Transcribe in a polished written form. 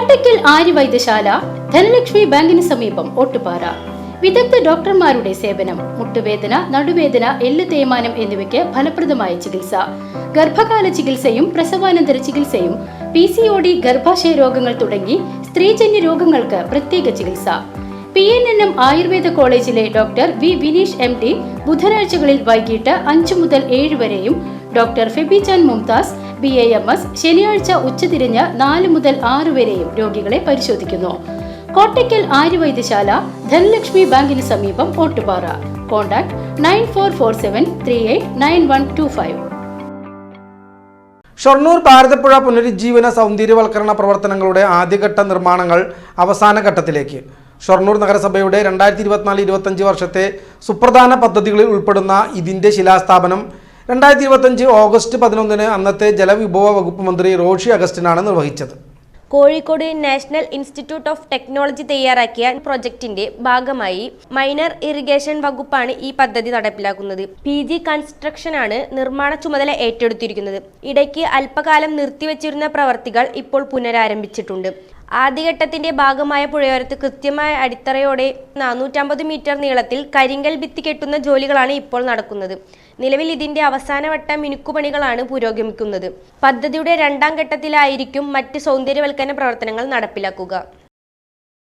കോട്ടയ്ക്കൽ ആര്യവൈദ്യശാല, ധനലക്ഷ്മി ബാങ്കിന് സമീപം, ഓട്ടുപാറ. വിദഗ്ധ ഡോക്ടർമാരുടെ സേവനം. മുട്ടുവേദന, നടുവേദന, എല്ല് തേയ്മാനം എന്നിവയ്ക്ക് ഫലപ്രദമായ ചികിത്സ. ഗർഭകാല ചികിത്സയും പ്രസവാനന്തര ചികിത്സയും, PCOD, ഗർഭാശയ രോഗങ്ങൾ തുടങ്ങി സ്ത്രീജന്യ രോഗങ്ങൾക്ക് പ്രത്യേക ചികിത്സ. PNNM ആയുർവേദ കോളേജിലെ ഡോക്ടർ വി വിനീഷ് MD ബുധനാഴ്ചകളിൽ വൈകിട്ട് 5 മുതൽ 7 വരെയും, ഡോക്ടർ ഫെബിജാൻ മുംതാസ് BAMS ശനിയാഴ്ച ഉച്ചതിരിഞ്ഞ് 4 മുതൽ 6 വരെയും രോഗികളെ പരിശോധിക്കുന്നു. കോട്ടയ്ക്കൽ ആര്യവൈദ്യശാല, ധനലക്ഷ്മി ബാങ്കിന് സമീപം, ഓട്ടുപാറ. കോൺടാക്ട് 9447389125. ഷൊർണൂർ ഭാരതപ്പുഴ പുനരുജ്ജീവന സൗന്ദര്യവൽക്കരണ പ്രവർത്തനങ്ങളുടെ ആദ്യഘട്ട നിർമ്മാണങ്ങൾ അവസാന ഘട്ടത്തിലേക്ക്. ഷൊർണൂർ നഗരസഭയുടെ 2024-25 വർഷത്തെ സുപ്രധാന പദ്ധതികളിൽ ഉൾപ്പെടുന്ന ഇതിന്റെ ശിലാസ്ഥാപനം 2025 ഓഗസ്റ്റ് 11 അന്നത്തെ ജലവിഭവ വകുപ്പ് മന്ത്രി റോഷി അഗസ്റ്റിനാണ് നിർവഹിച്ചത്. Kozhikode national institute of technology തയ്യാറാക്കിയ പ്രൊജക്ടിന്റെ ഭാഗമായി മൈനർ ഇറിഗേഷൻ വകുപ്പാണ് ഈ പദ്ധതി നടപ്പിലാക്കുന്നത്. PG കൺസ്ട്രക്ഷനാണ് നിർമ്മാണ ചുമതല ഏറ്റെടുത്തിരിക്കുന്നത്. ഇടയ്ക്ക് അല്പകാലം നിർത്തിവെച്ചിരുന്ന പ്രവർത്തികൾ ഇപ്പോൾ പുനരാരംഭിച്ചിട്ടുണ്ട്. ആദ്യഘട്ടത്തിന്റെ ഭാഗമായ പുഴയോരത്ത് കൃത്യമായ അടിത്തറയോടെ 450 മീറ്റർ നീളത്തിൽ കരിങ്കൽ ഭിത്തി കെട്ടുന്ന ജോലികളാണ് ഇപ്പോൾ നടക്കുന്നത്. നിലവിൽ ഇതിന്റെ അവസാനവട്ട മിനുക്കുപണികളാണ് പുരോഗമിക്കുന്നത്. പദ്ധതിയുടെ 2ാം ഘട്ടത്തിലായിരിക്കും മറ്റ് സൗന്ദര്യവൽക്കരണ പ്രവർത്തനങ്ങൾ നടപ്പിലാക്കുക.